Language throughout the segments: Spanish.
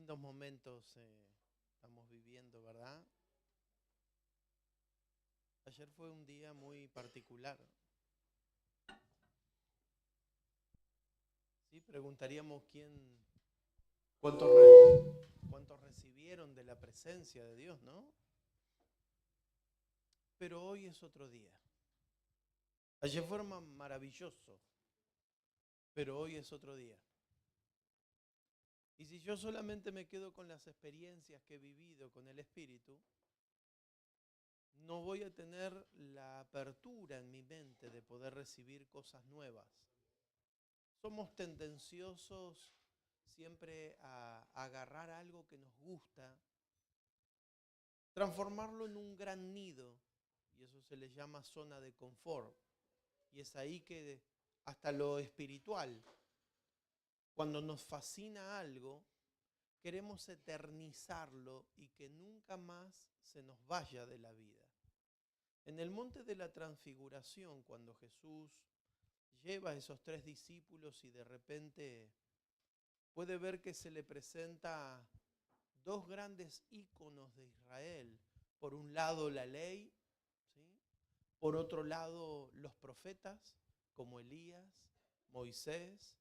Lindos momentos estamos viviendo, ¿verdad? Ayer fue un día muy particular. ¿Sí? Preguntaríamos cuántos recibieron de la presencia de Dios, ¿no? Pero hoy es otro día. Ayer fue maravilloso, pero hoy es otro día. Y si yo solamente me quedo con las experiencias que he vivido con el Espíritu, no voy a tener la apertura en mi mente de poder recibir cosas nuevas. Somos tendenciosos siempre a agarrar algo que nos gusta, transformarlo en un gran nido, y eso se le llama zona de confort. Y es ahí que hasta lo espiritual, cuando nos fascina algo, queremos eternizarlo y que nunca más se nos vaya de la vida. En el monte de la transfiguración, cuando Jesús lleva a esos 3 discípulos y de repente puede ver que se le presenta 2 grandes íconos de Israel. Por un lado la ley, ¿sí? Por otro lado los profetas como Elías, Moisés.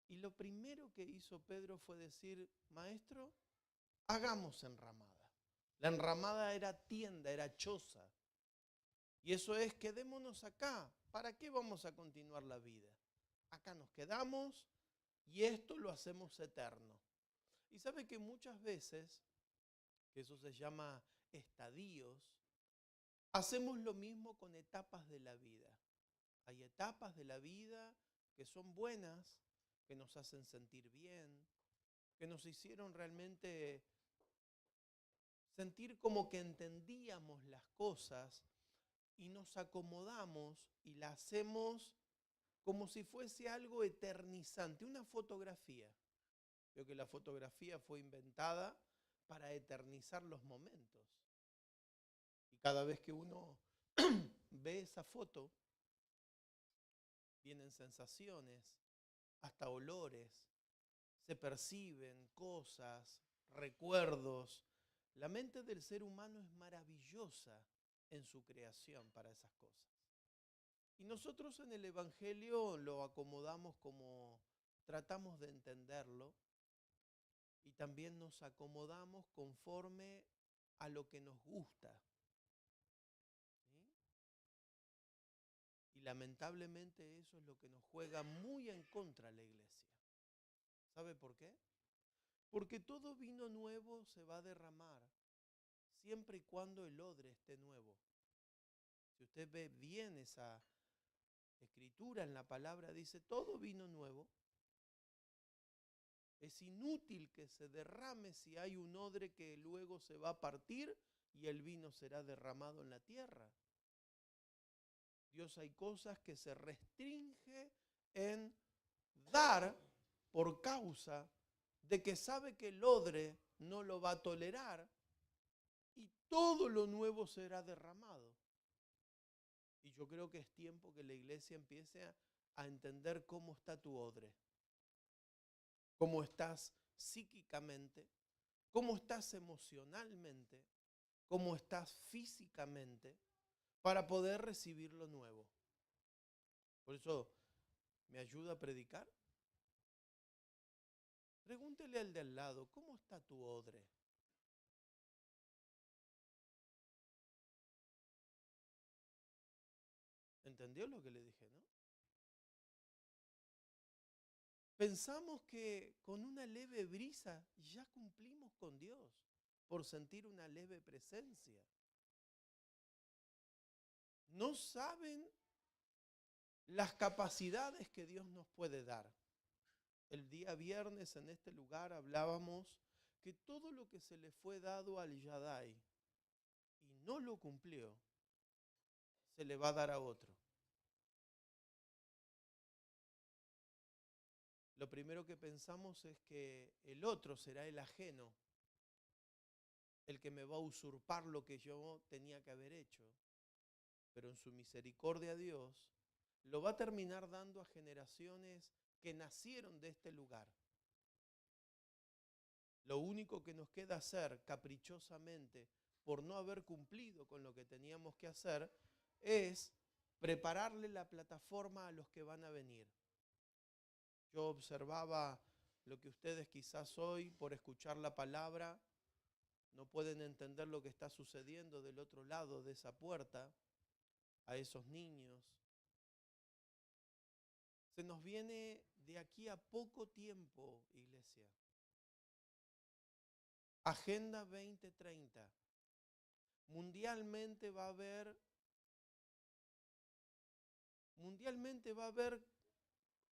Y lo primero que hizo Pedro fue decir: Maestro, hagamos enramada. La enramada era tienda, era choza. Y eso es: quedémonos acá. ¿Para qué vamos a continuar la vida? Acá nos quedamos y esto lo hacemos eterno. Y sabe que muchas veces, que eso se llama estadios, hacemos lo mismo con etapas de la vida. Hay etapas de la vida que son buenas, que nos hacen sentir bien, que nos hicieron realmente sentir como que entendíamos las cosas y nos acomodamos y la hacemos como si fuese algo eternizante, una fotografía. Creo que la fotografía fue inventada para eternizar los momentos. Y cada vez que uno ve esa foto, vienen sensaciones, hasta olores, se perciben cosas, recuerdos. La mente del ser humano es maravillosa en su creación para esas cosas. Y nosotros en el Evangelio lo acomodamos como tratamos de entenderlo y también nos acomodamos conforme a lo que nos gusta. ¿Sí? Y lamentablemente eso es lo que nos juega muy en contra la iglesia. ¿Sabe por qué? Porque todo vino nuevo se va a derramar siempre y cuando el odre esté nuevo. Si usted ve bien esa escritura en la palabra, dice: todo vino nuevo. Es inútil que se derrame si hay un odre que luego se va a partir y el vino será derramado en la tierra. Dios, hay cosas que se restringe en dar por causa de que sabe que el odre no lo va a tolerar y todo lo nuevo será derramado. Y yo creo que es tiempo que la iglesia empiece a entender cómo está tu odre, cómo estás psíquicamente, cómo estás emocionalmente, cómo estás físicamente, para poder recibir lo nuevo. Por eso, ¿me ayuda a predicar? Pregúntele al de al lado: ¿cómo está tu odre? ¿Entendió lo que le dije, no? Pensamos que con una leve brisa ya cumplimos con Dios por sentir una leve presencia. No saben las capacidades que Dios nos puede dar. El día viernes en este lugar hablábamos que todo lo que se le fue dado al Yadai y no lo cumplió, se le va a dar a otro. Lo primero que pensamos es que el otro será el ajeno, el que me va a usurpar lo que yo tenía que haber hecho. Pero en su misericordia Dios lo va a terminar dando a generaciones que nacieron de este lugar. Lo único que nos queda hacer caprichosamente por no haber cumplido con lo que teníamos que hacer es prepararle la plataforma a los que van a venir. Yo observaba lo que ustedes quizás hoy, por escuchar la palabra, no pueden entender lo que está sucediendo del otro lado de esa puerta, a esos niños. Se nos viene de aquí a poco tiempo, iglesia. Agenda 2030. Mundialmente va a haber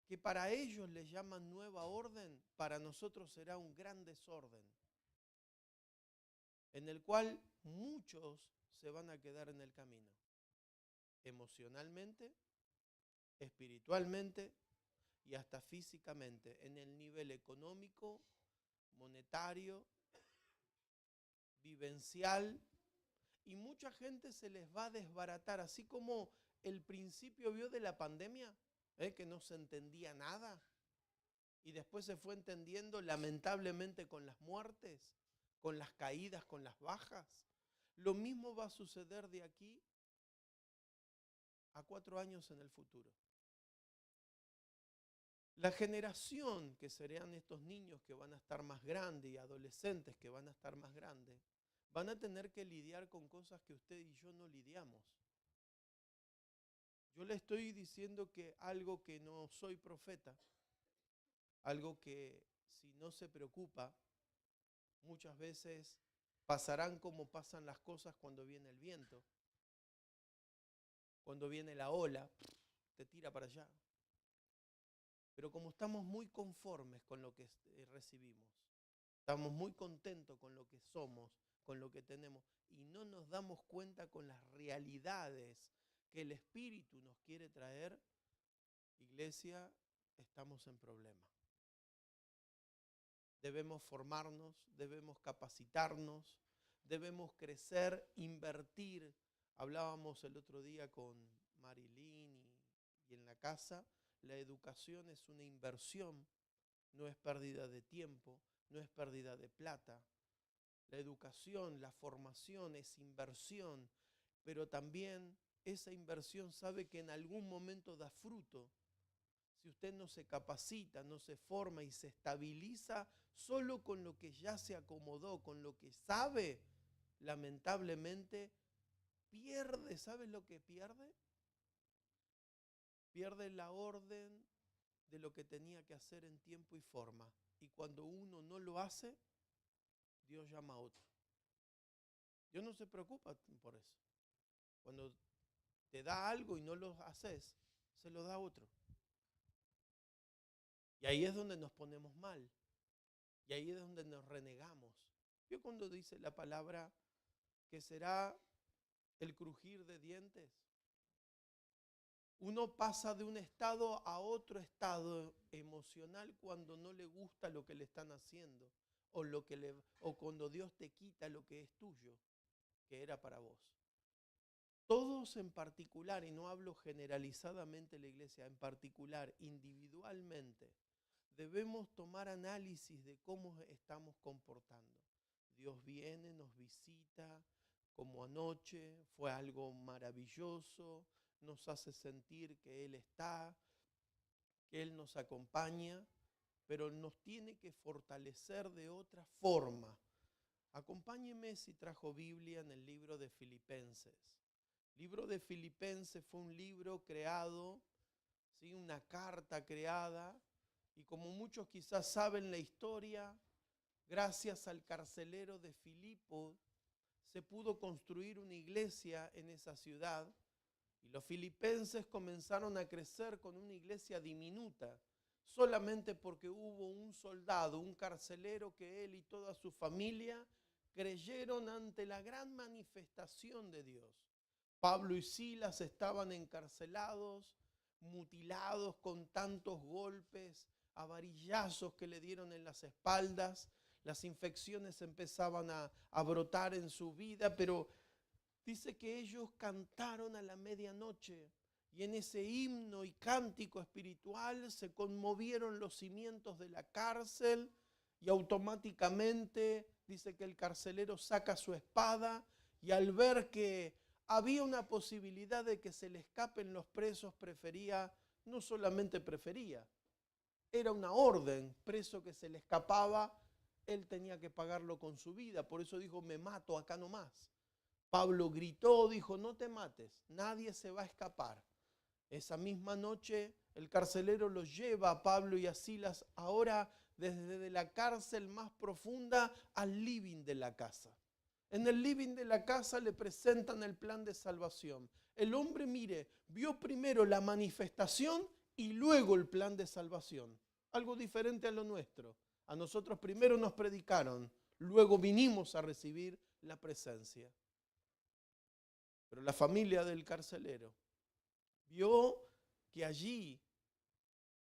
que para ellos les llaman nueva orden, para nosotros será un gran desorden, en el cual muchos se van a quedar en el camino, emocionalmente, espiritualmente y hasta físicamente, en el nivel económico, monetario, vivencial, y mucha gente se les va a desbaratar, así como el principio vio de la pandemia, que no se entendía nada, y después se fue entendiendo lamentablemente con las muertes, con las caídas, con las bajas. Lo mismo va a suceder de aquí a 4 años en el futuro. La generación que serán estos niños que van a estar más grandes y adolescentes que van a estar más grandes, van a tener que lidiar con cosas que usted y yo no lidiamos. Yo le estoy diciendo que algo que no soy profeta, algo que si no se preocupa, muchas veces pasarán como pasan las cosas cuando viene el viento, cuando viene la ola, te tira para allá. Pero como estamos muy conformes con lo que recibimos, estamos muy contentos con lo que somos, con lo que tenemos, y no nos damos cuenta con las realidades que el Espíritu nos quiere traer, iglesia, estamos en problema. Debemos formarnos, debemos capacitarnos, debemos crecer, invertir. Hablábamos el otro día con Marilyn y en la casa, la educación es una inversión, no es pérdida de tiempo, no es pérdida de plata. La educación, la formación es inversión, pero también esa inversión sabe que en algún momento da fruto. Si usted no se capacita, no se forma y se estabiliza solo con lo que ya se acomodó, con lo que sabe, lamentablemente pierde. ¿Sabes lo que pierde? Pierde la orden de lo que tenía que hacer en tiempo y forma. Y cuando uno no lo hace, Dios llama a otro. Dios no se preocupa por eso. Cuando te da algo y no lo haces, se lo da a otro. Y ahí es donde nos ponemos mal. Y ahí es donde nos renegamos. ¿Vio cuando dice la palabra que será el crujir de dientes? Uno pasa de un estado a otro estado emocional cuando no le gusta lo que le están haciendo o cuando Dios te quita lo que es tuyo, que era para vos. Todos en particular, y no hablo generalizadamente la iglesia, en particular, individualmente, debemos tomar análisis de cómo estamos comportando. Dios viene, nos visita, como anoche, fue algo maravilloso, nos hace sentir que Él está, que Él nos acompaña, pero nos tiene que fortalecer de otra forma. Acompáñeme si trajo Biblia en el libro de Filipenses. El libro de Filipenses fue un libro creado, ¿sí? Una carta creada, y como muchos quizás saben la historia, gracias al carcelero de Filipo, se pudo construir una iglesia en esa ciudad, y los filipenses comenzaron a crecer con una iglesia diminuta, solamente porque hubo un soldado, un carcelero, que él y toda su familia creyeron ante la gran manifestación de Dios. Pablo y Silas estaban encarcelados, mutilados con tantos golpes, a varillazos que le dieron en las espaldas. Las infecciones empezaban a brotar en su vida, pero dice que ellos cantaron a la medianoche y en ese himno y cántico espiritual se conmovieron los cimientos de la cárcel y automáticamente dice que el carcelero saca su espada y al ver que había una posibilidad de que se le escapen los presos, no solamente prefería, era una orden, preso que se le escapaba, él tenía que pagarlo con su vida. Por eso dijo, me mato acá nomás. Pablo gritó, dijo, no te mates, nadie se va a escapar. Esa misma noche el carcelero los lleva a Pablo y a Silas ahora desde la cárcel más profunda al living de la casa. En el living de la casa le presentan el plan de salvación. El hombre, mire, vio primero la manifestación y luego el plan de salvación. Algo diferente a lo nuestro. A nosotros primero nos predicaron, luego vinimos a recibir la presencia. Pero la familia del carcelero vio que allí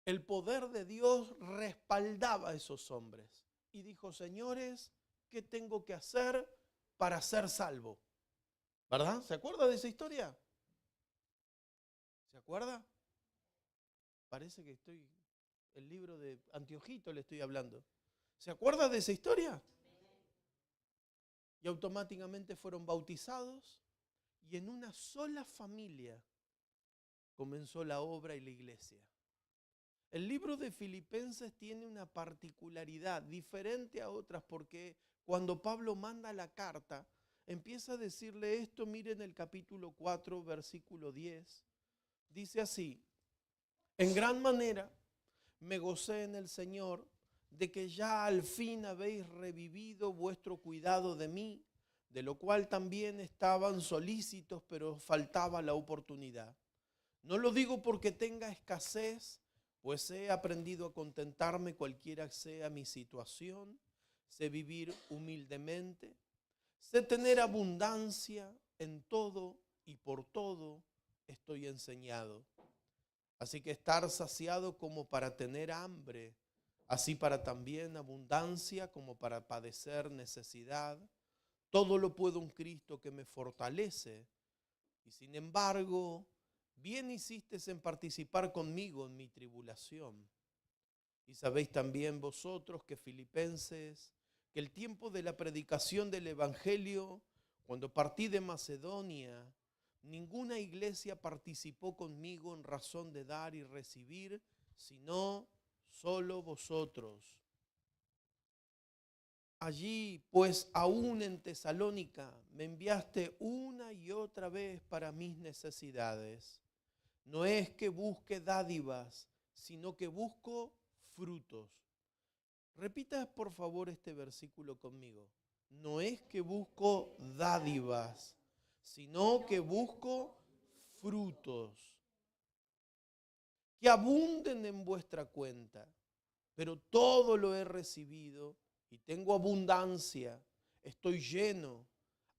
el poder de Dios respaldaba a esos hombres. Y dijo, señores, ¿qué tengo que hacer para ser salvo? ¿Verdad? ¿Se acuerda de esa historia? ¿Se acuerda? Parece que el libro de Antiojito le estoy hablando. ¿Se acuerda de esa historia? Y automáticamente fueron bautizados y en una sola familia comenzó la obra y la iglesia. El libro de Filipenses tiene una particularidad diferente a otras porque cuando Pablo manda la carta, empieza a decirle esto, miren el capítulo 4, versículo 10. Dice así, en gran manera me gocé en el Señor de que ya al fin habéis revivido vuestro cuidado de mí, de lo cual también estaban solícitos, pero faltaba la oportunidad. No lo digo porque tenga escasez, pues he aprendido a contentarme cualquiera sea mi situación, sé vivir humildemente, sé tener abundancia en todo y por todo estoy enseñado. Así que estar saciado como para tener hambre, así para también abundancia como para padecer necesidad. Todo lo puedo en Cristo que me fortalece. Y sin embargo, bien hiciste en participar conmigo en mi tribulación. Y sabéis también vosotros que Filipenses, que el tiempo de la predicación del Evangelio, cuando partí de Macedonia, ninguna iglesia participó conmigo en razón de dar y recibir, sino solo vosotros. Allí, pues aún en Tesalónica, me enviaste una y otra vez para mis necesidades. No es que busque dádivas, sino que busco frutos. Repita por favor este versículo conmigo. No es que busco dádivas, sino que busco frutos que abunden en vuestra cuenta. Pero todo lo he recibido y tengo abundancia, estoy lleno,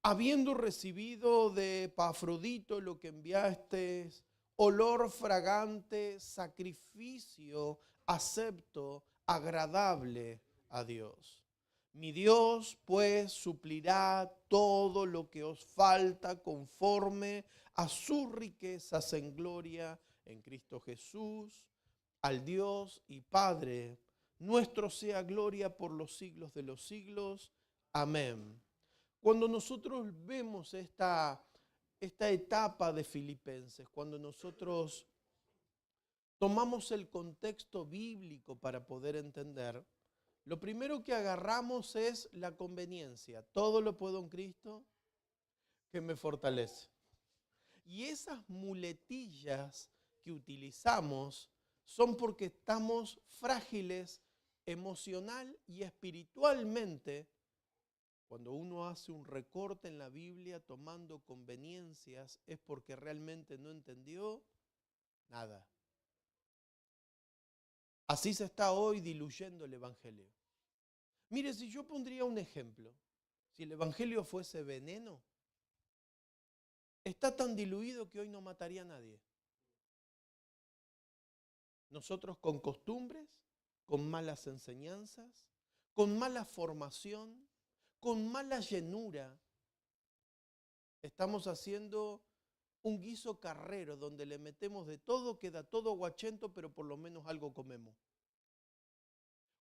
habiendo recibido de Epafrodito lo que enviaste, olor fragante, sacrificio acepto, agradable a Dios. Mi Dios, pues, suplirá todo lo que os falta conforme a sus riquezas en gloria en Cristo Jesús. Al Dios y Padre nuestro sea gloria por los siglos de los siglos. Amén. Cuando nosotros vemos esta etapa de Filipenses, cuando nosotros tomamos el contexto bíblico para poder entender, lo primero que agarramos es la conveniencia. Todo lo puedo en Cristo que me fortalece. Y esas muletillas que utilizamos son porque estamos frágiles emocional y espiritualmente. Cuando uno hace un recorte en la Biblia tomando conveniencias es porque realmente no entendió nada. Así se está hoy diluyendo el Evangelio. Mire, si yo pondría un ejemplo, si el Evangelio fuese veneno, está tan diluido que hoy no mataría a nadie. Nosotros con costumbres, con malas enseñanzas, con mala formación, con mala llenura, estamos haciendo un guiso carrero donde le metemos de todo, queda todo aguachento, pero por lo menos algo comemos.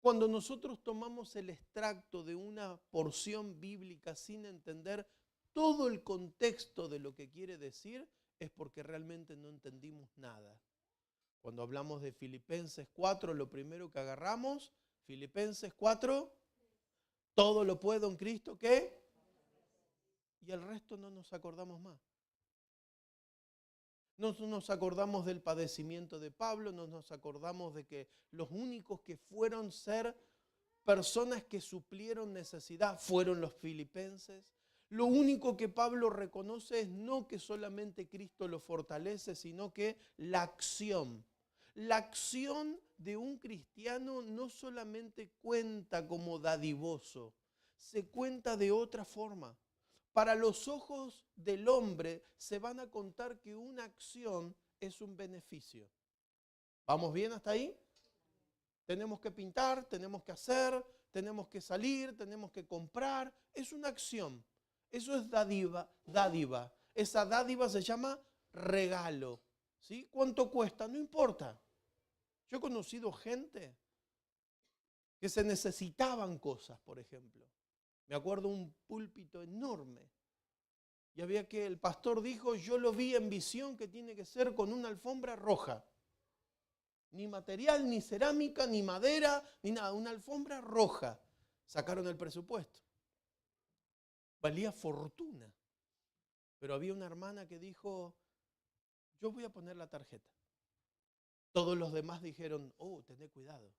Cuando nosotros tomamos el extracto de una porción bíblica sin entender todo el contexto de lo que quiere decir, es porque realmente no entendimos nada. Cuando hablamos de Filipenses 4, lo primero que agarramos, Filipenses 4, todo lo puedo en Cristo, ¿qué? Y el resto no nos acordamos más. No nos acordamos del padecimiento de Pablo, no nos acordamos de que los únicos que fueron ser personas que suplieron necesidad fueron los filipenses. Lo único que Pablo reconoce es no que solamente Cristo lo fortalece, sino que la acción. La acción de un cristiano no solamente cuenta como dadivoso, se cuenta de otra forma. Para los ojos del hombre se van a contar que una acción es un beneficio. ¿Vamos bien hasta ahí? Tenemos que pintar, tenemos que hacer, tenemos que salir, tenemos que comprar. Es una acción. Eso es dádiva. Esa dádiva se llama regalo. ¿Sí? ¿Cuánto cuesta? No importa. Yo he conocido gente que se necesitaban cosas, por ejemplo. Me acuerdo un púlpito enorme. Y había que, el pastor dijo, yo lo vi en visión que tiene que ser con una alfombra roja. Ni material, ni cerámica, ni madera, ni nada. Una alfombra roja. Sacaron el presupuesto. Valía fortuna. Pero había una hermana que dijo, yo voy a poner la tarjeta. Todos los demás dijeron, oh, tené cuidado.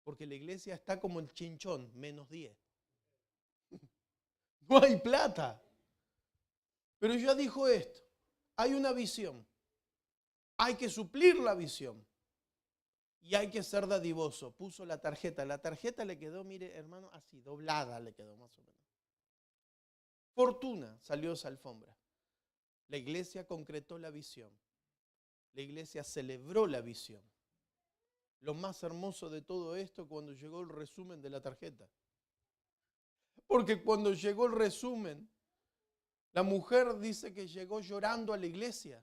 Porque la iglesia está como el chinchón, -10. No hay plata. Pero ella dijo esto, hay una visión. Hay que suplir la visión. Y hay que ser dadivoso. Puso la tarjeta. La tarjeta le quedó, mire, hermano, así, doblada le quedó más o menos. Fortuna salió esa alfombra. La iglesia concretó la visión. La iglesia celebró la visión. Lo más hermoso de todo esto cuando llegó el resumen de la tarjeta. Porque cuando llegó el resumen, la mujer dice que llegó llorando a la iglesia.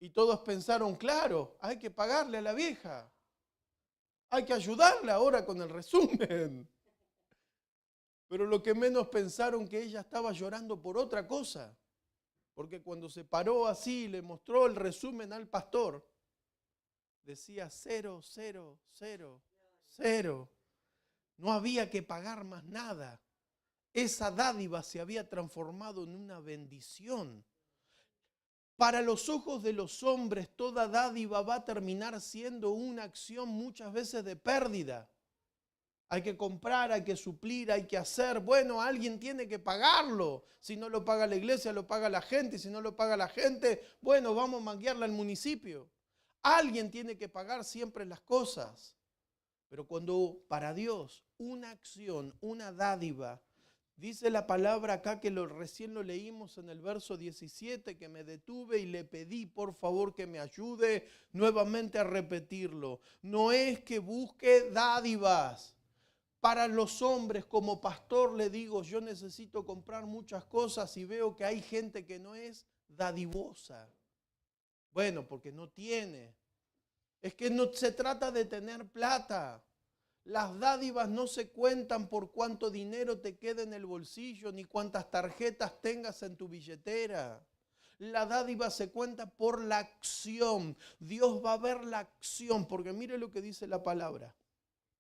Y todos pensaron, claro, hay que pagarle a la vieja. Hay que ayudarle ahora con el resumen. Pero lo que menos pensaron que ella estaba llorando por otra cosa. Porque cuando se paró así y le mostró el resumen al pastor, decía 0, 0, 0, 0. No había que pagar más nada. Esa dádiva se había transformado en una bendición. Para los ojos de los hombres, toda dádiva va a terminar siendo una acción muchas veces de pérdida. Hay que comprar, hay que suplir, hay que hacer. Bueno, alguien tiene que pagarlo. Si no lo paga la iglesia, lo paga la gente. Y si no lo paga la gente, bueno, vamos a manguearla al municipio. Alguien tiene que pagar siempre las cosas. Pero cuando para Dios una acción, una dádiva, dice la palabra acá que recién lo leímos en el verso 17, que me detuve y le pedí por favor que me ayude nuevamente a repetirlo. No es que busque dádivas. Para los hombres, como pastor le digo, yo necesito comprar muchas cosas y veo que hay gente que no es dadivosa. Bueno, porque no tiene. Es que no se trata de tener plata. Las dádivas no se cuentan por cuánto dinero te queda en el bolsillo, ni cuántas tarjetas tengas en tu billetera. La dádiva se cuenta por la acción. Dios va a ver la acción, porque mire lo que dice la palabra.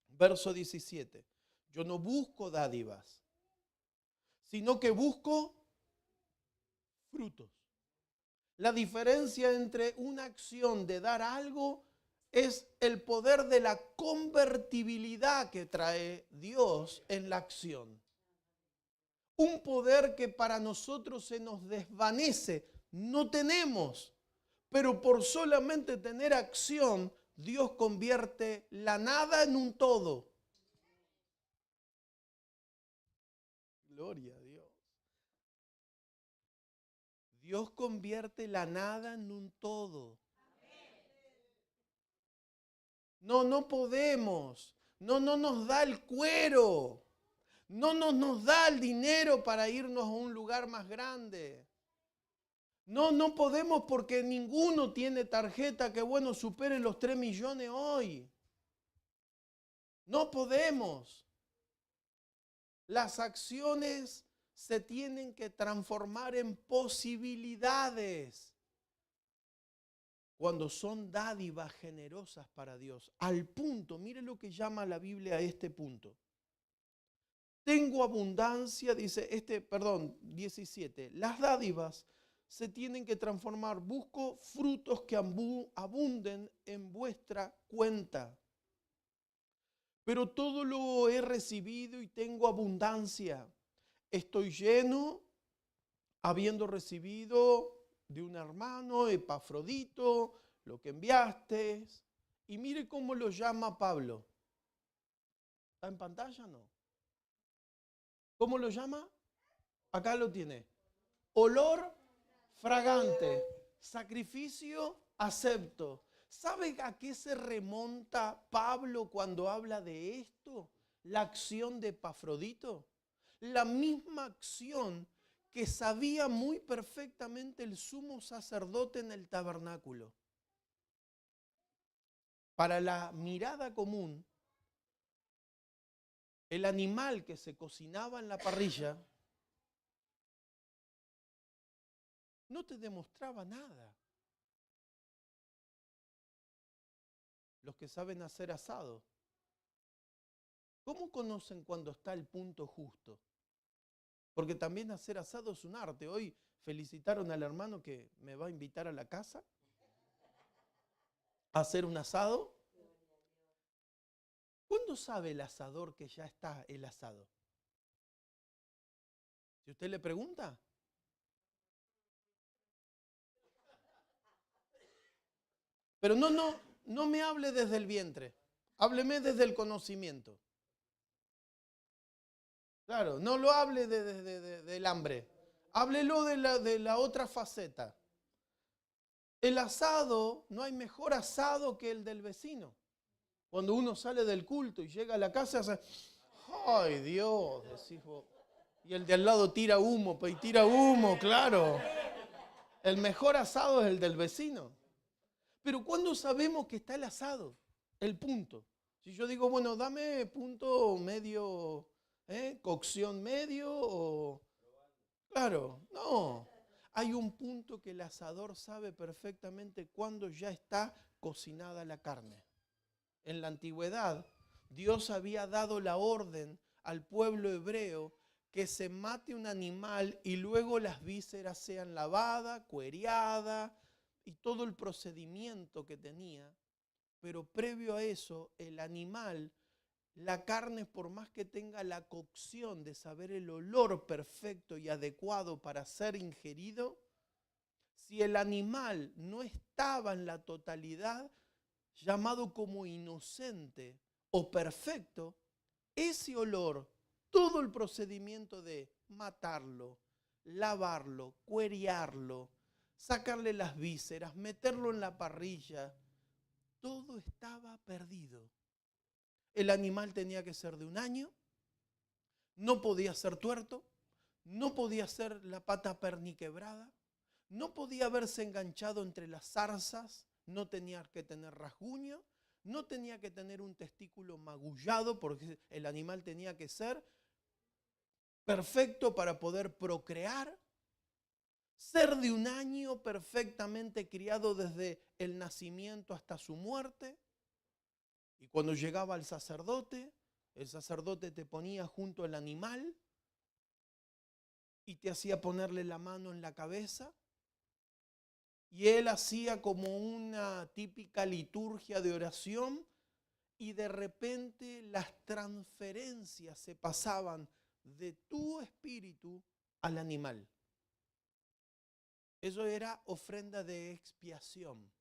Verso 17. Yo no busco dádivas, sino que busco frutos. La diferencia entre una acción de dar algo es el poder de la convertibilidad que trae Dios en la acción. Un poder que para nosotros se nos desvanece, no tenemos, pero por solamente tener acción, Dios convierte la nada en un todo. Gloria a Dios. Dios convierte la nada en un todo. No podemos. No nos da el cuero. No nos da el dinero para irnos a un lugar más grande. No podemos porque ninguno tiene tarjeta que, bueno, supere los 3 millones hoy. No podemos. Las acciones se tienen que transformar en posibilidades cuando son dádivas generosas para Dios. Al punto, mire lo que llama la Biblia a este punto. Tengo abundancia, dice 17. Las dádivas se tienen que transformar. Busco frutos que abunden en vuestra cuenta. Pero todo lo he recibido y tengo abundancia. Estoy lleno, habiendo recibido de un hermano, Epafrodito, lo que enviaste. Y mire cómo lo llama Pablo. ¿Está en pantalla o no? ¿Cómo lo llama? Acá lo tiene. Olor fragante, sacrificio acepto. ¿Sabe a qué se remonta Pablo cuando habla de esto? La acción de Epafrodito. La misma acción que sabía muy perfectamente el sumo sacerdote en el tabernáculo. Para la mirada común, el animal que se cocinaba en la parrilla no te demostraba nada. Los que saben hacer asado, ¿cómo conocen cuando está el punto justo? Porque también hacer asado es un arte. Hoy felicitaron al hermano que me va a invitar a la casa a hacer un asado. ¿Cuándo sabe el asador que ya está el asado? Si usted le pregunta. Pero no me hable desde el vientre. Hábleme desde el conocimiento. Claro, no lo hable del hambre. Háblelo de la otra faceta. El asado, no hay mejor asado que el del vecino. Cuando uno sale del culto y llega a la casa, hace, ¡ay Dios! Decís vos. Y el de al lado tira humo, pues, y tira humo, claro. El mejor asado es el del vecino. Pero ¿cuándo sabemos que está el asado? El punto. Si yo digo, bueno, dame punto medio, cocción medio o... Claro, no. Hay un punto que el asador sabe perfectamente cuándo ya está cocinada la carne. En la antigüedad, Dios había dado la orden al pueblo hebreo que se mate un animal y luego las vísceras sean lavadas, cuereadas y todo el procedimiento que tenía. Pero previo a eso, el animal, la carne, por más que tenga la cocción de saber el olor perfecto y adecuado para ser ingerido, si el animal no estaba en la totalidad, llamado como inocente o perfecto, ese olor, todo el procedimiento de matarlo, lavarlo, cuerearlo, sacarle las vísceras, meterlo en la parrilla, todo estaba perdido. El animal tenía que ser de un año, no podía ser tuerto, no podía ser la pata perniquebrada, no podía haberse enganchado entre las zarzas, no tenía que tener rasguño, no tenía que tener un testículo magullado, porque el animal tenía que ser perfecto para poder procrear, ser de un año perfectamente criado desde el nacimiento hasta su muerte. Y cuando llegaba el sacerdote te ponía junto al animal y te hacía ponerle la mano en la cabeza. Y él hacía como una típica liturgia de oración y de repente las transferencias se pasaban de tu espíritu al animal. Eso era ofrenda de expiación.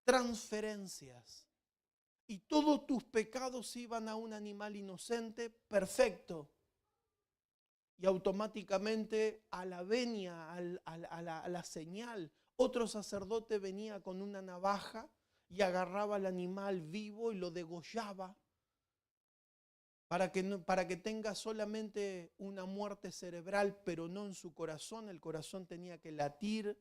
Transferencias. Y todos tus pecados iban a un animal inocente, perfecto. Y automáticamente a la venia, a la señal, otro sacerdote venía con una navaja y agarraba al animal vivo y lo degollaba para que tenga solamente una muerte cerebral, pero no en su corazón. El corazón tenía que latir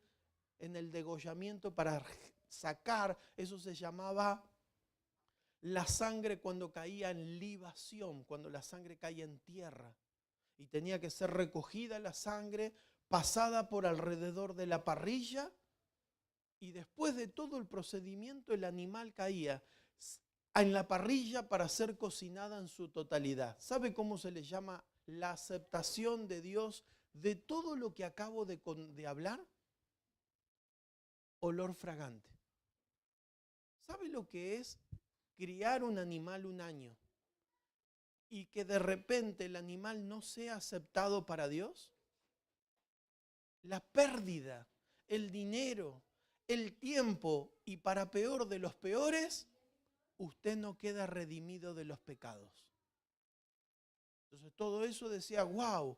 en el degollamiento para sacar, eso se llamaba la sangre cuando caía en libación, cuando la sangre caía en tierra. Y tenía que ser recogida la sangre, pasada por alrededor de la parrilla, y después de todo el procedimiento el animal caía en la parrilla para ser cocinada en su totalidad. ¿Sabe cómo se le llama la aceptación de Dios de todo lo que acabo de hablar? Olor fragante. ¿Sabe lo que es criar un animal un año y que de repente el animal no sea aceptado para Dios? La pérdida, el dinero, el tiempo y para peor de los peores, usted no queda redimido de los pecados. Entonces todo eso decía, wow,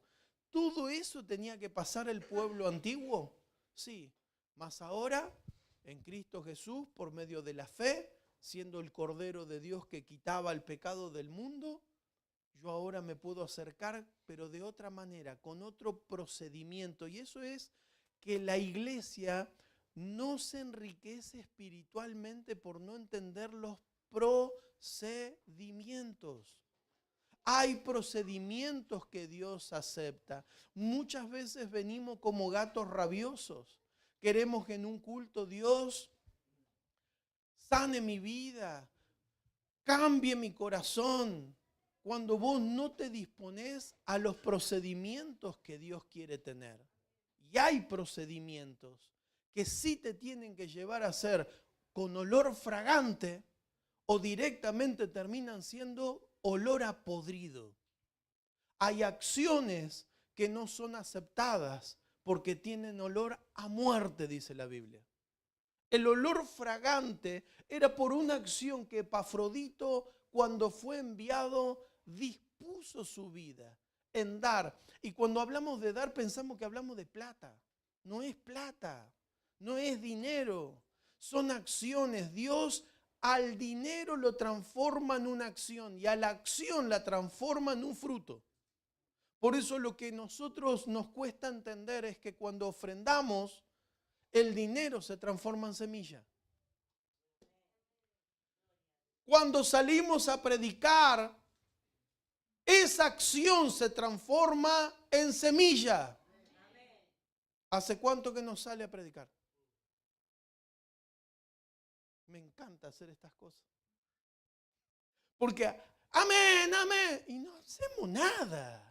¿todo eso tenía que pasar el pueblo antiguo? Sí, mas ahora en Cristo Jesús, por medio de la fe, siendo el Cordero de Dios que quitaba el pecado del mundo, yo ahora me puedo acercar, pero de otra manera, con otro procedimiento. Y eso es que la iglesia no se enriquece espiritualmente por no entender los procedimientos. Hay procedimientos que Dios acepta. Muchas veces venimos como gatos rabiosos. Queremos que en un culto Dios sane mi vida, cambie mi corazón, cuando vos no te disponés a los procedimientos que Dios quiere tener. Y hay procedimientos que sí te tienen que llevar a ser con olor fragante o directamente terminan siendo olor a podrido. Hay acciones que no son aceptadas porque tienen olor a muerte, dice la Biblia. El olor fragante era por una acción que Epafrodito, cuando fue enviado, dispuso su vida en dar. Y cuando hablamos de dar, pensamos que hablamos de plata. No es plata, no es dinero, son acciones. Dios al dinero lo transforma en una acción y a la acción la transforma en un fruto. Por eso lo que nosotros nos cuesta entender es que cuando ofrendamos, el dinero se transforma en semilla. Cuando salimos a predicar, esa acción se transforma en semilla. ¿Hace cuánto que no sale a predicar? Me encanta hacer estas cosas. Porque, amén, amén, y no hacemos nada.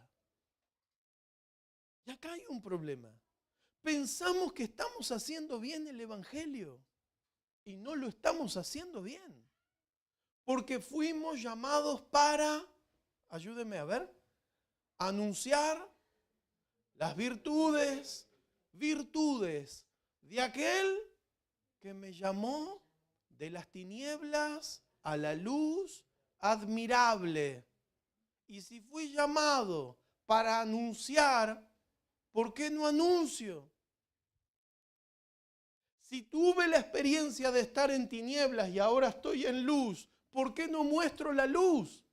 Y acá hay un problema. Pensamos que estamos haciendo bien el evangelio y no lo estamos haciendo bien. Porque fuimos llamados para, ayúdenme a ver, anunciar las virtudes de aquel que me llamó de las tinieblas a la luz admirable. Y si fui llamado para anunciar, ¿por qué no anuncio? Si tuve la experiencia de estar en tinieblas y ahora estoy en luz, ¿por qué no muestro la luz?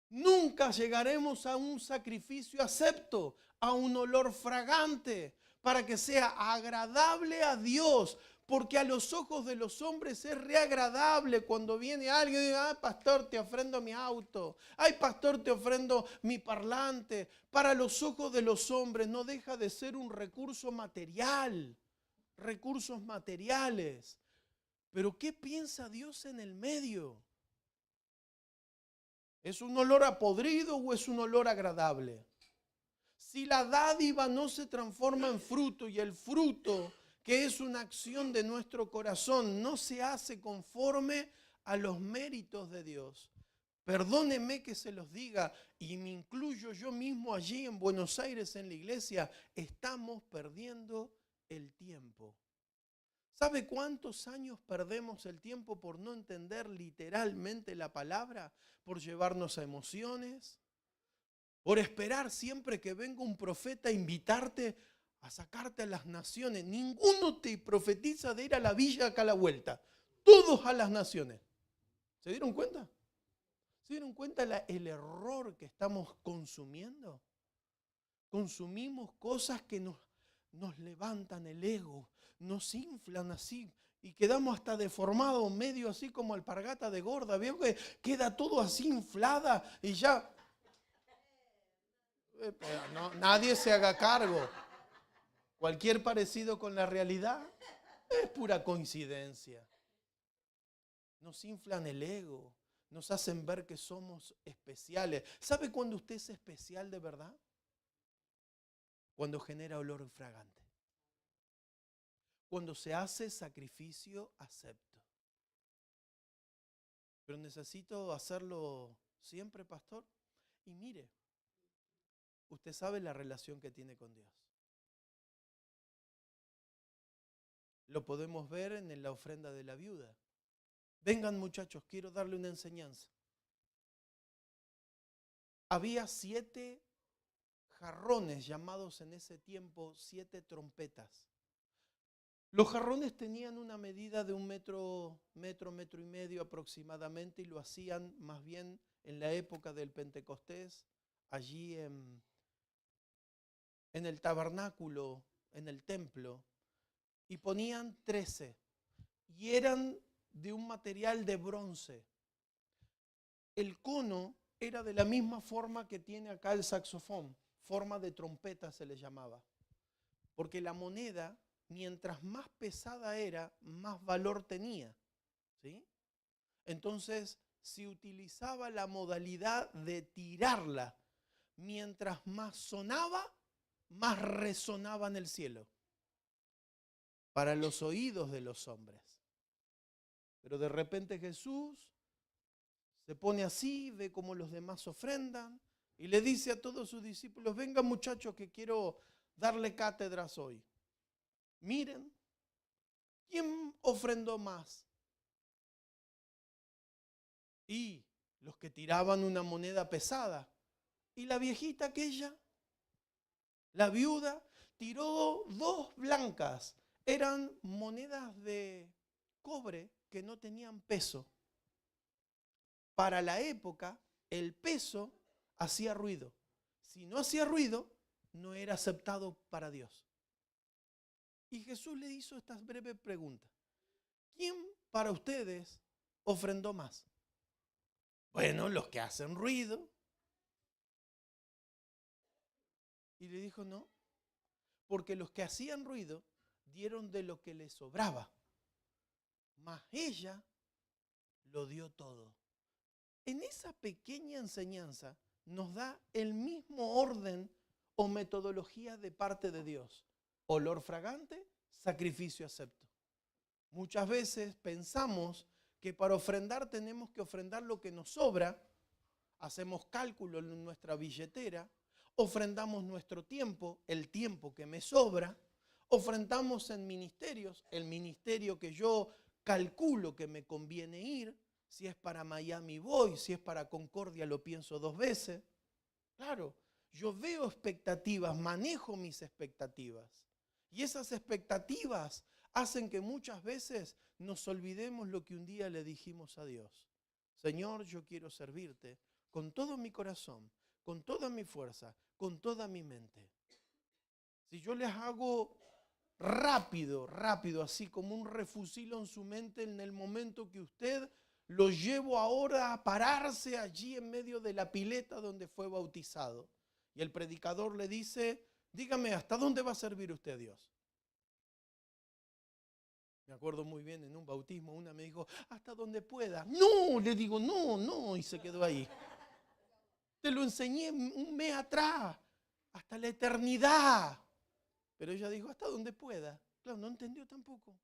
Nunca llegaremos a un sacrificio acepto, a un olor fragante, para que sea agradable a Dios. Porque a los ojos de los hombres es reagradable cuando viene alguien y dice, ay pastor, te ofrendo mi auto. Ay pastor, te ofrendo mi parlante. Para los ojos de los hombres no deja de ser un recurso material. Recursos materiales. Pero ¿qué piensa Dios en el medio? ¿Es un olor a podrido o es un olor agradable? Si la dádiva no se transforma en fruto y el fruto, que es una acción de nuestro corazón, no se hace conforme a los méritos de Dios. Perdónenme que se los diga, y me incluyo yo mismo allí en Buenos Aires en la iglesia, estamos perdiendo el tiempo. ¿Sabe cuántos años perdemos el tiempo por no entender literalmente la palabra? Por llevarnos a emociones, por esperar siempre que venga un profeta a invitarte a sacarte a las naciones. Ninguno te profetiza de ir a la villa acá a la vuelta. Todos a las naciones. ¿Se dieron cuenta? ¿Se dieron cuenta el error que estamos consumiendo? Consumimos cosas que nos levantan el ego, nos inflan así. y quedamos hasta deformados, medio así como alpargata de gorda. Veo que queda todo así inflada y ya. Pero no, nadie se haga cargo. Cualquier parecido con la realidad es pura coincidencia. Nos inflan el ego, nos hacen ver que somos especiales. ¿Sabe cuándo usted es especial de verdad? Cuando genera olor fragante. Cuando se hace sacrificio acepto. Pero necesito hacerlo siempre, pastor. Y mire, usted sabe la relación que tiene con Dios. Lo podemos ver en la ofrenda de la viuda. Vengan muchachos, quiero darle una enseñanza. Había 7 jarrones llamados en ese tiempo 7 trompetas. Los jarrones tenían una medida de 1 metro, metro y medio aproximadamente, y lo hacían más bien en la época del Pentecostés, allí en el tabernáculo, en el templo, y ponían 13, y eran de un material de bronce. El cono era de la misma forma que tiene acá el saxofón, forma de trompeta se le llamaba, porque la moneda, mientras más pesada era, más valor tenía, ¿sí? Entonces se utilizaba la modalidad de tirarla. Mientras más sonaba, más resonaba en el cielo, para los oídos de los hombres. Pero de repente Jesús se pone así, ve cómo los demás ofrendan y le dice a todos sus discípulos: vengan muchachos que quiero darle cátedras hoy. Miren, ¿quién ofrendó más? Y los que tiraban una moneda pesada. Y la viejita aquella, la viuda, tiró 2 blancas. Eran monedas de cobre que no tenían peso. Para la época, el peso hacía ruido. Si no hacía ruido, no era aceptado para Dios. Y Jesús le hizo estas breves preguntas. ¿Quién para ustedes ofrendó más? Bueno, los que hacen ruido. Y le dijo: no, porque los que hacían ruido dieron de lo que les sobraba, mas ella lo dio todo. En esa pequeña enseñanza nos da el mismo orden o metodología de parte de Dios. Olor fragante, sacrificio acepto. Muchas veces pensamos que para ofrendar tenemos que ofrendar lo que nos sobra, hacemos cálculo en nuestra billetera, ofrendamos nuestro tiempo, el tiempo que me sobra, ofrendamos en ministerios, el ministerio que yo calculo que me conviene ir. Si es para Miami voy, si es para Concordia lo pienso 2 veces. Claro, yo veo expectativas, manejo mis expectativas. Y esas expectativas hacen que muchas veces nos olvidemos lo que un día le dijimos a Dios. Señor, yo quiero servirte con todo mi corazón, con toda mi fuerza, con toda mi mente. Si yo les hago rápido, así como un refusilo en su mente en el momento que usted lo llevo ahora a pararse allí en medio de la pileta donde fue bautizado. Y el predicador le dice: dígame, ¿hasta dónde va a servir usted a Dios? Me acuerdo muy bien, en un bautismo una me dijo: hasta donde pueda. No, le digo, no, y se quedó ahí. Te lo enseñé 1 mes atrás, hasta la eternidad. Pero ella dijo: hasta donde pueda. Claro, no entendió tampoco.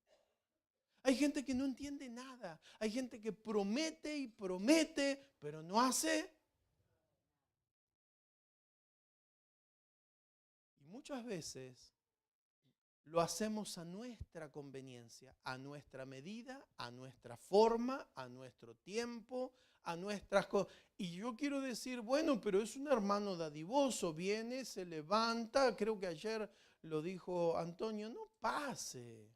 Hay gente que no entiende nada. Hay gente que promete y promete, pero no hace. Y muchas veces lo hacemos a nuestra conveniencia, a nuestra medida, a nuestra forma, a nuestro tiempo, a nuestras cosas. Y yo quiero decir, bueno, pero es un hermano dadivoso, viene, se levanta, creo que ayer lo dijo Antonio, no pase.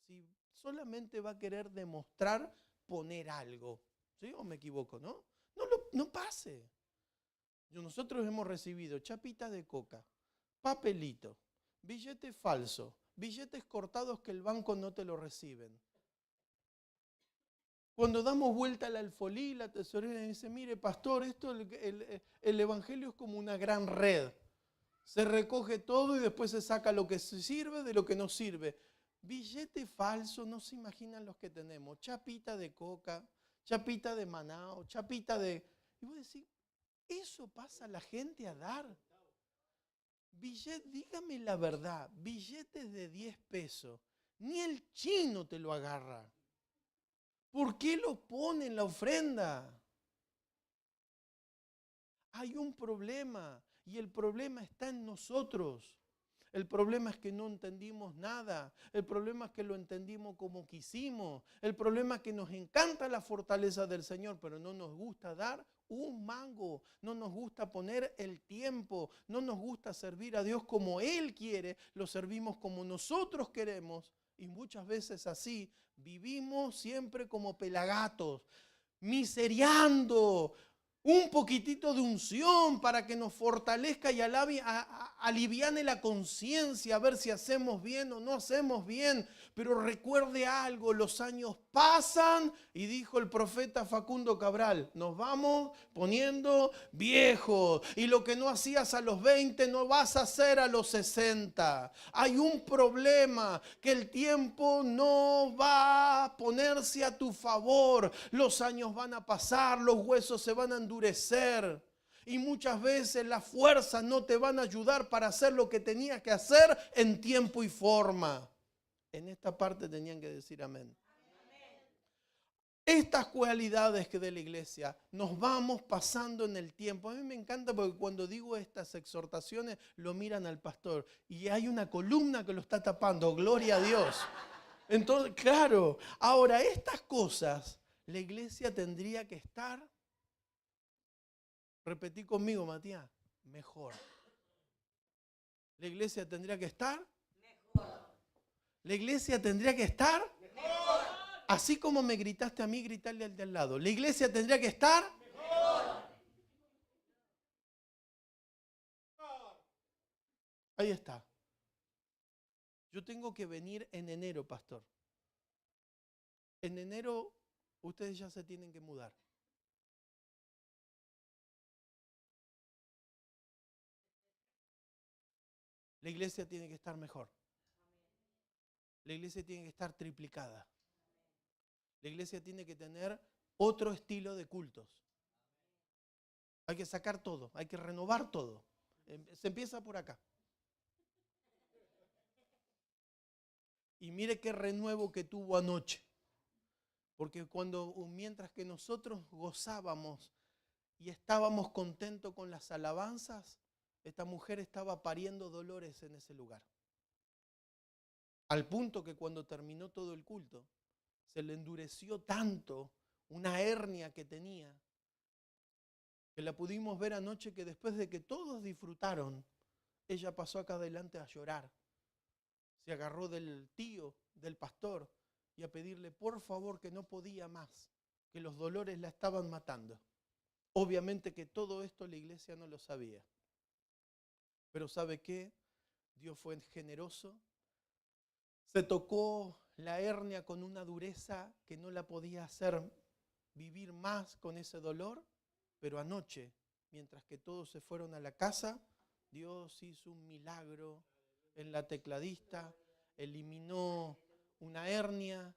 Si solamente va a querer demostrar poner algo, ¿sí? ¿O me equivoco, no? No pase. Nosotros hemos recibido chapita de coca, papelito, billete falso, billetes cortados que el banco no te lo reciben. Cuando damos vuelta al alfolí, la tesorera dice, mire, pastor, esto el evangelio es como una gran red. Se recoge todo y después se saca lo que sirve de lo que no sirve. Billete falso, no se imaginan los que tenemos. Chapita de coca, chapita de Manao, chapita de... Y vos decís, ¿eso pasa la gente a dar? Dígame la verdad, billetes de 10 pesos, ni el chino te lo agarra. ¿Por qué lo pone en la ofrenda? Hay un problema y el problema está en nosotros. El problema es que no entendimos nada. El problema es que lo entendimos como quisimos. El problema es que nos encanta la fortaleza del Señor, pero no nos gusta dar un mango. No nos gusta poner el tiempo. No nos gusta servir a Dios como Él quiere. Lo servimos como nosotros queremos. Y muchas veces así vivimos siempre como pelagatos, miseriando. Un poquitito de unción para que nos fortalezca y aliviane la conciencia, a ver si hacemos bien o no hacemos bien. Pero recuerde algo, los años pasan y dijo el profeta Facundo Cabral, nos vamos poniendo viejos y lo que no hacías a los 20 no vas a hacer a los 60. Hay un problema, que el tiempo no va a ponerse a tu favor. Los años van a pasar, los huesos se van a endurecer. Y muchas veces las fuerzas no te van a ayudar para hacer lo que tenías que hacer en tiempo y forma. En esta parte tenían que decir amén. Estas cualidades que de la iglesia nos vamos pasando en el tiempo. A mí me encanta porque cuando digo estas exhortaciones lo miran al pastor y hay una columna que lo está tapando. Gloria a Dios. Entonces, claro, ahora estas cosas la iglesia tendría que estar, repetí conmigo, Matías, mejor. La iglesia tendría que estar mejor. La iglesia tendría que estar mejor. Así como me gritaste a mí, gritarle al de al lado. La iglesia tendría que estar mejor. Ahí está. Yo tengo que venir en enero, pastor. En enero ustedes ya se tienen que mudar. La iglesia tiene que estar mejor. La iglesia tiene que estar triplicada. La iglesia tiene que tener otro estilo de cultos. Hay que sacar todo, hay que renovar todo. Se empieza por acá. Y mire qué renuevo que tuvo anoche. Porque mientras que nosotros gozábamos y estábamos contentos con las alabanzas, esta mujer estaba pariendo dolores en ese lugar. Al punto que cuando terminó todo el culto, se le endureció tanto una hernia que tenía, que la pudimos ver anoche, que después de que todos disfrutaron, ella pasó acá adelante a llorar. Se agarró del tío, del pastor, y a pedirle por favor que no podía más, que los dolores la estaban matando. Obviamente que todo esto la iglesia no lo sabía. Pero ¿sabe qué? Dios fue generoso. Se tocó la hernia con una dureza que no la podía hacer vivir más con ese dolor. Pero anoche, mientras que todos se fueron a la casa, Dios hizo un milagro en la tecladista, eliminó una hernia,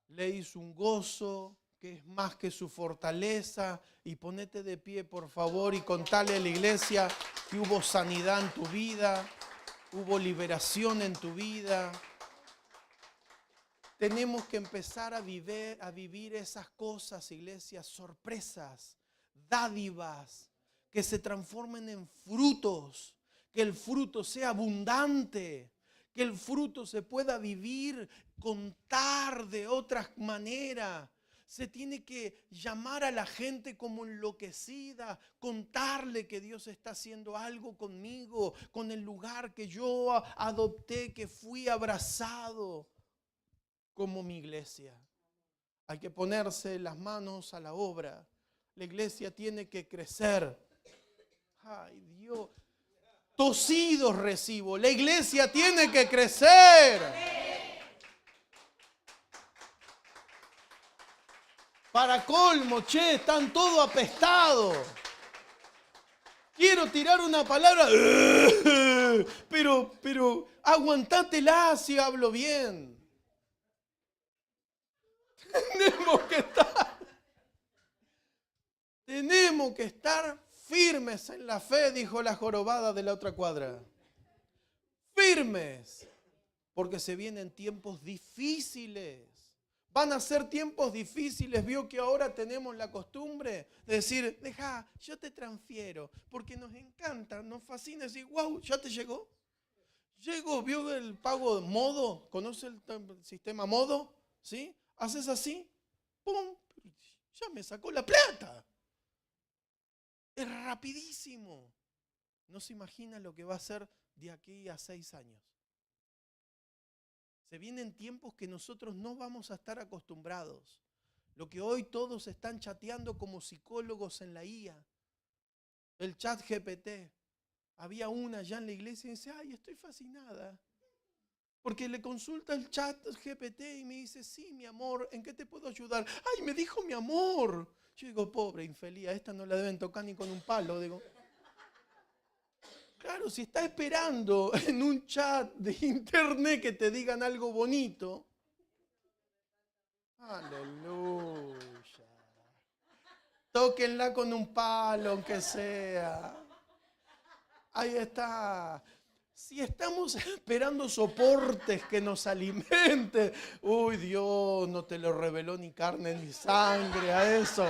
le hizo un gozo que es más que su fortaleza. Y ponete de pie, por favor, y contale a la iglesia que hubo sanidad en tu vida, hubo liberación en tu vida. Tenemos que empezar a vivir esas cosas, iglesia, sorpresas, dádivas, que se transformen en frutos, que el fruto sea abundante, que el fruto se pueda vivir, contar de otra manera. Se tiene que llamar a la gente como enloquecida, contarle que Dios está haciendo algo conmigo, con el lugar que yo adopté, que fui abrazado como mi iglesia. Hay que ponerse las manos a la obra. La iglesia tiene que crecer. Ay, Dios. tosidos recibo. La iglesia tiene que crecer. Para colmo, che, están todos apestados. Quiero tirar una palabra, pero aguantátela si hablo bien. Tenemos que estar firmes en la fe, dijo la jorobada de la otra cuadra. Firmes, porque se vienen tiempos difíciles. Van a ser tiempos difíciles. Vio que ahora tenemos la costumbre de decir, deja, yo te transfiero, porque nos encanta, nos fascina decir, wow, ¿ya te llegó? Llegó, vio el pago modo, ¿conoce el sistema modo? ¿Sí? Haces así, ¡pum! Ya me sacó la plata. Es rapidísimo. No se imagina lo que va a ser de aquí a 6 años. Se vienen tiempos que nosotros no vamos a estar acostumbrados. Lo que hoy todos están chateando como psicólogos en la IA. El chat GPT. Había una allá en la iglesia y dice, ay, estoy fascinada. Porque le consulta el chat GPT y me dice, sí, mi amor, ¿en qué te puedo ayudar? Ay, me dijo mi amor. Yo digo, pobre infeliz, a esta no la deben tocar ni con un palo. Digo, claro, si está esperando en un chat de internet que te digan algo bonito. Aleluya. Tóquenla con un palo, aunque sea. Ahí está. Si estamos esperando soportes que nos alimenten, uy, Dios, no te lo reveló ni carne ni sangre a eso.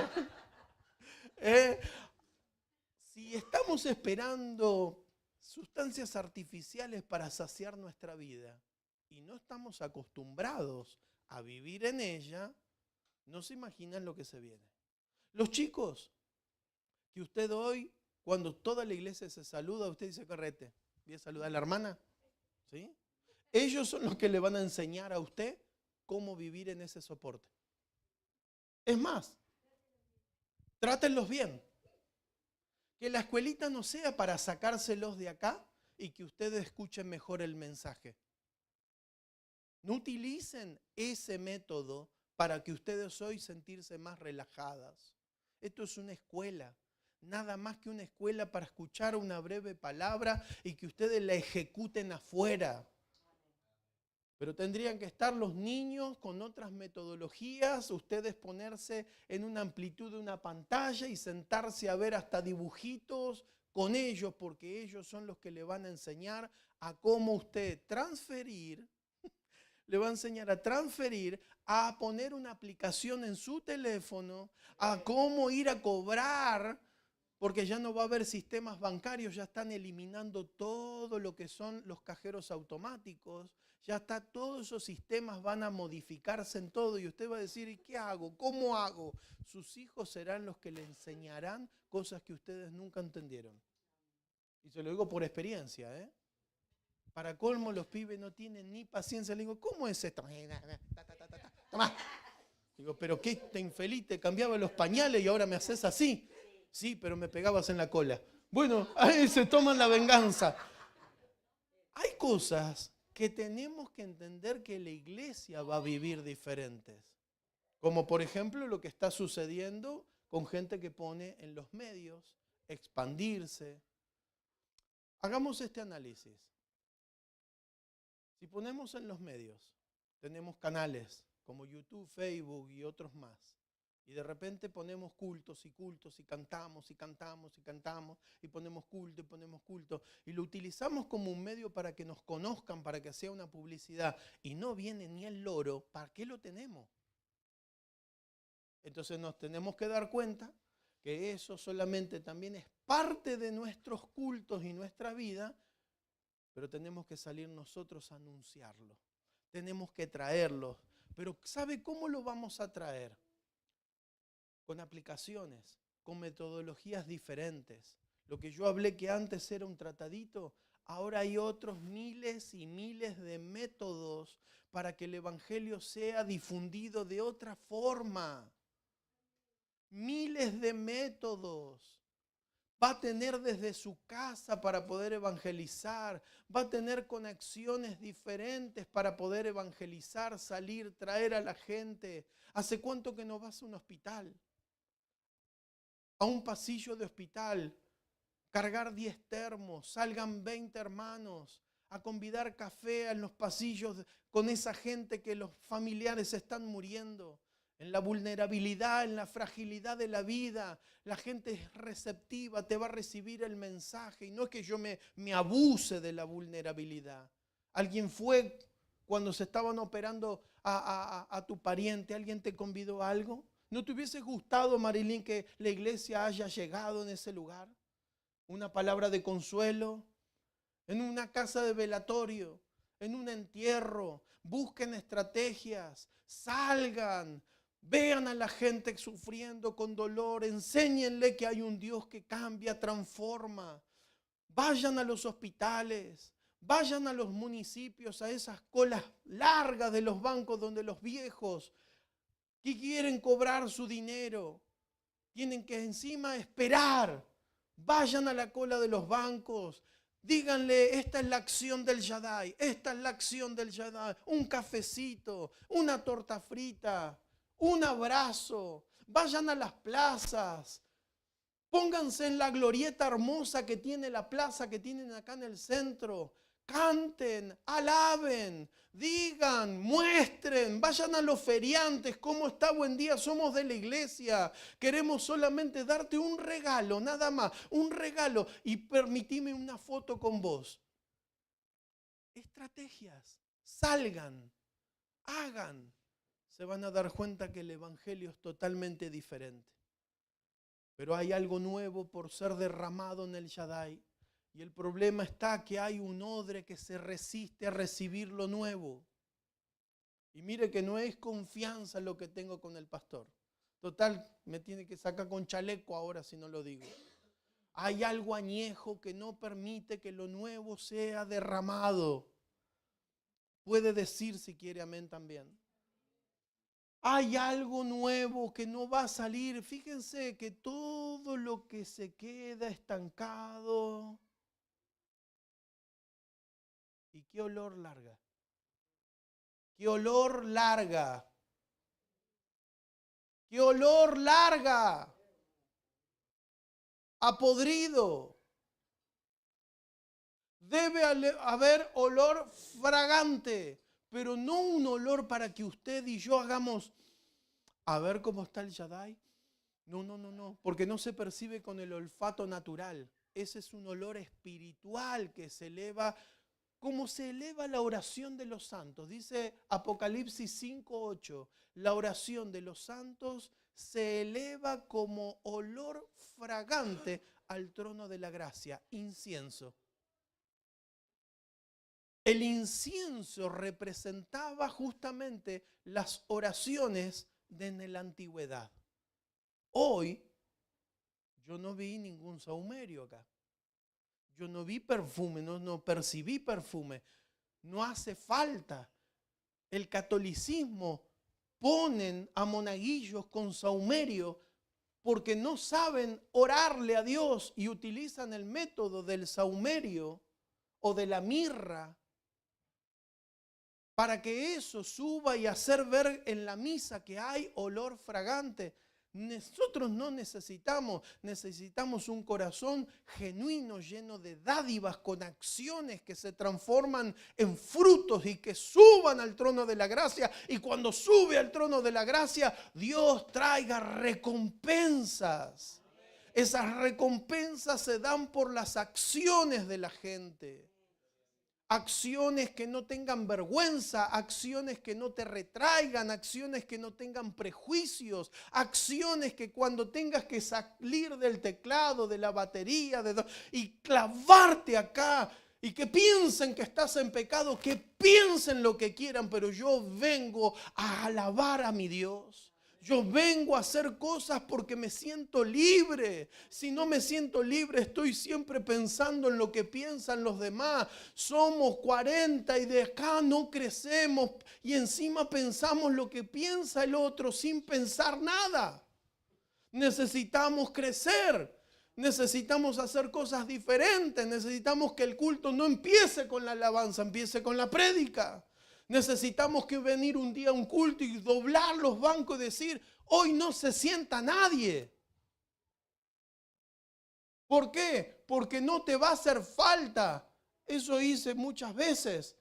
Si estamos esperando sustancias artificiales para saciar nuestra vida y no estamos acostumbrados a vivir en ella, no se imaginan lo que se viene. Los chicos, que usted hoy, cuando toda la iglesia se saluda, usted dice, carrete, voy a saludar a la hermana, ¿sí? Ellos son los que le van a enseñar a usted cómo vivir en ese soporte. Es más, trátenlos bien. Que la escuelita no sea para sacárselos de acá y que ustedes escuchen mejor el mensaje. No utilicen ese método para que ustedes hoy sentirse más relajadas. Esto es una escuela. Nada más que una escuela para escuchar una breve palabra y que ustedes la ejecuten afuera. Pero tendrían que estar los niños con otras metodologías, ustedes ponerse en una amplitud de una pantalla y sentarse a ver hasta dibujitos con ellos, porque ellos son los que le van a enseñar a cómo usted transferir, le va a enseñar a transferir, a poner una aplicación en su teléfono, a cómo ir a cobrar, porque ya no va a haber sistemas bancarios, ya están eliminando todo lo que son los cajeros automáticos, ya está, todos esos sistemas van a modificarse en todo y usted va a decir, ¿y qué hago? ¿Cómo hago? Sus hijos serán los que le enseñarán cosas que ustedes nunca entendieron. Y se lo digo por experiencia, ¿eh? Para colmo, los pibes no tienen ni paciencia. Le digo, ¿cómo es esto? Tomá. Digo, ¿pero qué te infeliz? Te cambiaba los pañales y ahora me haces así. Sí, pero me pegabas en la cola. Bueno, ahí se toman la venganza. Hay cosas que tenemos que entender que la iglesia va a vivir diferentes. Como por ejemplo lo que está sucediendo con gente que pone en los medios, expandirse. Hagamos este análisis. Si ponemos en los medios, tenemos canales como YouTube, Facebook y otros más. Y de repente ponemos cultos y cultos y cantamos y cantamos y cantamos y ponemos culto y lo utilizamos como un medio para que nos conozcan, para que sea una publicidad y no viene ni el loro, ¿para qué lo tenemos? Entonces nos tenemos que dar cuenta que eso solamente también es parte de nuestros cultos y nuestra vida, pero tenemos que salir nosotros a anunciarlo, tenemos que traerlo, pero ¿sabe cómo lo vamos a traer? Con aplicaciones, con metodologías diferentes. Lo que yo hablé que antes era un tratadito, ahora hay otros miles y miles de métodos para que el evangelio sea difundido de otra forma. Miles de métodos. va a tener desde su casa para poder evangelizar, va a tener conexiones diferentes para poder evangelizar, salir, traer a la gente. ¿Hace cuánto que no vas a un hospital? A un pasillo de hospital, cargar 10 termos, salgan 20 hermanos a convidar café en los pasillos con esa gente que los familiares están muriendo. En la vulnerabilidad, en la fragilidad de la vida, la gente es receptiva, te va a recibir el mensaje. Y no es que yo me abuse de la vulnerabilidad. Alguien fue cuando se estaban operando a tu pariente, ¿alguien te convidó a algo? ¿No te hubiese gustado, Marilyn, que la iglesia haya llegado en ese lugar? Una palabra de consuelo, en una casa de velatorio, en un entierro. Busquen estrategias, salgan, vean a la gente sufriendo con dolor, enséñenle que hay un Dios que cambia, transforma. Vayan a los hospitales, vayan a los municipios, a esas colas largas de los bancos donde los viejos que quieren cobrar su dinero tienen que encima esperar. Vayan a la cola de los bancos, díganle, esta es la acción del Shaddai, esta es la acción del Shaddai. Un cafecito, una torta frita, un abrazo. Vayan a las plazas, pónganse en la glorieta hermosa que tiene la plaza que tienen acá en el centro. Canten, alaben, digan, muestren, vayan a los feriantes. ¿Cómo está? Buen día, somos de la iglesia. Queremos solamente darte un regalo, nada más, un regalo. Y permitime una foto con vos. Estrategias, salgan, hagan. Se van a dar cuenta que el evangelio es totalmente diferente. Pero hay algo nuevo por ser derramado en el Shaddai. Y el problema está que hay un odre que se resiste a recibir lo nuevo. Y mire que no es confianza lo que tengo con el pastor. Total, me tiene que sacar con chaleco ahora si no lo digo. Hay algo añejo que no permite que lo nuevo sea derramado. Puede decir si quiere amén también. Hay algo nuevo que no va a salir. Fíjense que todo lo que se queda estancado. ¿Y qué olor larga? ¿Qué olor larga? ¿Qué olor larga? A podrido. Debe haber olor fragante, pero no un olor para que usted y yo hagamos, a ver cómo está el Shaddai. No, porque no se percibe con el olfato natural. Ese es un olor espiritual que se eleva, como se eleva la oración de los santos. Dice Apocalipsis 5:8, la oración de los santos se eleva como olor fragante al trono de la gracia, incienso. El incienso representaba justamente las oraciones de la antigüedad. Hoy yo no vi ningún sahumerio acá. Yo no vi perfume, no percibí perfume. No hace falta. El catolicismo ponen a monaguillos con sahumerio porque no saben orarle a Dios y utilizan el método del sahumerio o de la mirra para que eso suba y hacer ver en la misa que hay olor fragante. Nosotros no necesitamos un corazón genuino, lleno de dádivas, con acciones que se transforman en frutos y que suban al trono de la gracia. Y cuando sube al trono de la gracia, Dios traiga recompensas. Esas recompensas se dan por las acciones de la gente. Acciones que no tengan vergüenza, acciones que no te retraigan, acciones que no tengan prejuicios, acciones que cuando tengas que salir del teclado, de la batería y clavarte acá y que piensen que estás en pecado, que piensen lo que quieran, pero yo vengo a alabar a mi Dios. Yo vengo a hacer cosas porque me siento libre. Si no me siento libre, estoy siempre pensando en lo que piensan los demás. Somos 40 y de acá no crecemos. Y encima pensamos lo que piensa el otro sin pensar nada. Necesitamos crecer. Necesitamos hacer cosas diferentes. Necesitamos que el culto no empiece con la alabanza, empiece con la prédica. Necesitamos que venir un día a un culto y doblar los bancos y decir, hoy no se sienta nadie. ¿Por qué? Porque no te va a hacer falta. Eso hice muchas veces.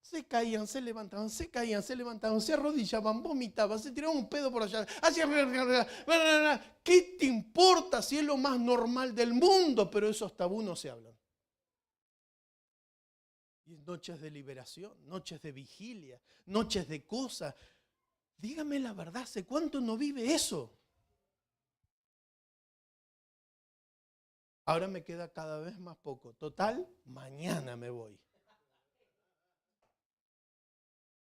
Se caían, se levantaban, se caían, se levantaban, se arrodillaban, vomitaban, se tiraban un pedo por allá. ¿Qué te importa si es lo más normal del mundo? Pero esos tabú no se hablan. Y noches de liberación, noches de vigilia, noches de cosas. Dígame la verdad, ¿hace cuánto no vive eso? Ahora me queda cada vez más poco. Total, mañana me voy.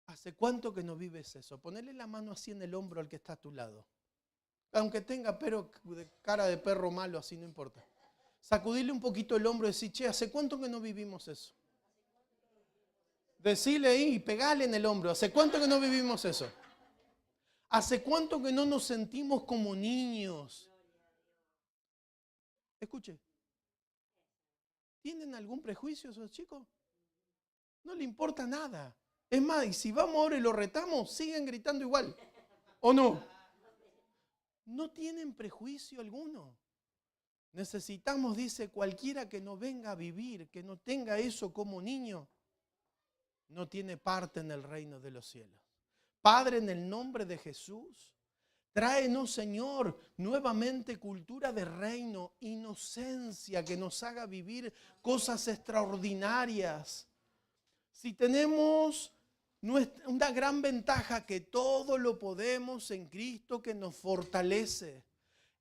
¿Hace cuánto que no vives eso? Ponele la mano así en el hombro al que está a tu lado. Aunque tenga cara de perro malo, así no importa. Sacudirle un poquito el hombro y decir, che, ¿hace cuánto que no vivimos eso? Decile ahí y pegale en el hombro. ¿Hace cuánto que no vivimos eso? ¿Hace cuánto que no nos sentimos como niños? Escuche. ¿Tienen algún prejuicio esos chicos? No le importa nada. Es más, y si vamos ahora y lo retamos, siguen gritando igual. ¿O no? No tienen prejuicio alguno. Necesitamos, dice, cualquiera que no venga a vivir, que no tenga eso como niño, no tiene parte en el reino de los cielos. Padre, en el nombre de Jesús, tráenos, Señor, nuevamente cultura de reino, inocencia, que nos haga vivir cosas extraordinarias. Si tenemos una gran ventaja, que todo lo podemos en Cristo que nos fortalece.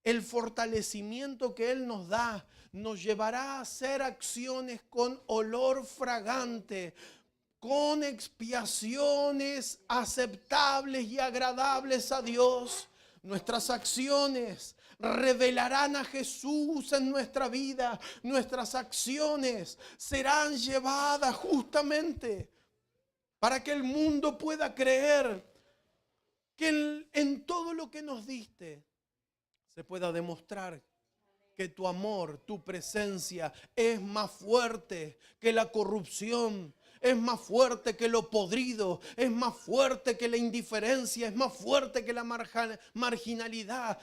El fortalecimiento que Él nos da nos llevará a hacer acciones con olor fragante, con expiaciones aceptables y agradables a Dios. Nuestras acciones revelarán a Jesús en nuestra vida. Nuestras acciones serán llevadas justamente para que el mundo pueda creer que en todo lo que nos diste se pueda demostrar que tu amor, tu presencia es más fuerte que la corrupción, es más fuerte que lo podrido, es más fuerte que la indiferencia, es más fuerte que la marginalidad.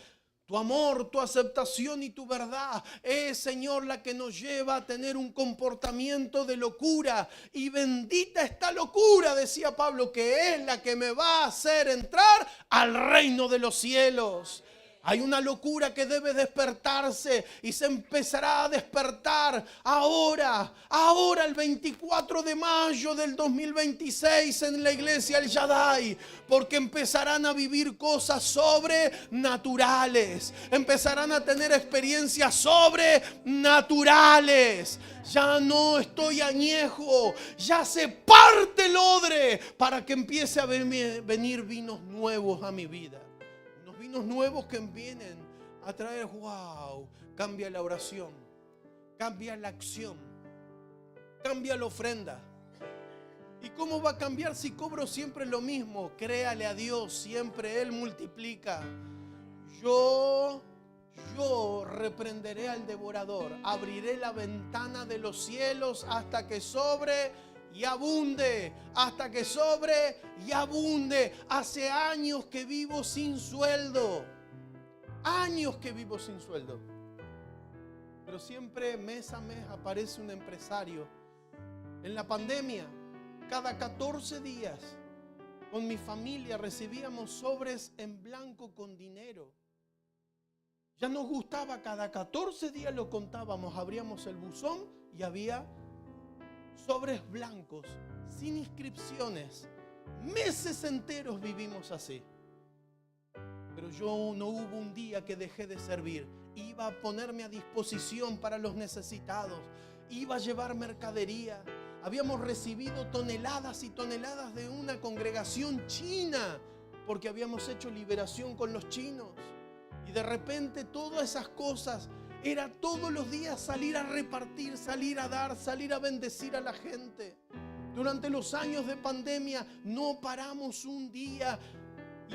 Tu amor, tu aceptación y tu verdad es, Señor, la que nos lleva a tener un comportamiento de locura. Y bendita esta locura, decía Pablo, que es la que me va a hacer entrar al reino de los cielos. Hay una locura que debe despertarse y se empezará a despertar ahora el 24 de mayo del 2026 en la iglesia El Shaddai, porque empezarán a vivir cosas sobrenaturales, empezarán a tener experiencias sobrenaturales. Ya no estoy añejo, ya se parte el odre para que empiece a venir vinos nuevos a mi vida. Vinos nuevos que vienen a traer, wow, cambia la oración, cambia la acción, cambia la ofrenda. ¿Y cómo va a cambiar si cobro siempre lo mismo? Créale a Dios, siempre Él multiplica. Yo reprenderé al devorador, abriré la ventana de los cielos hasta que sobre y abunde, hasta que sobre y abunde. Hace años que vivo sin sueldo, años que vivo sin sueldo, pero siempre mes a mes aparece un empresario. En la pandemia, cada 14 días con mi familia recibíamos sobres en blanco con dinero. Ya nos gustaba, cada 14 días lo contábamos, abríamos el buzón y había sobres blancos, sin inscripciones. Meses enteros vivimos así. Pero yo no hubo un día que dejé de servir. Iba a ponerme a disposición para los necesitados. Iba a llevar mercadería. Habíamos recibido toneladas y toneladas de una congregación china, porque habíamos hecho liberación con los chinos. Y de repente todas esas cosas, era todos los días salir a repartir, salir a dar, salir a bendecir a la gente. Durante los años de pandemia no paramos un día.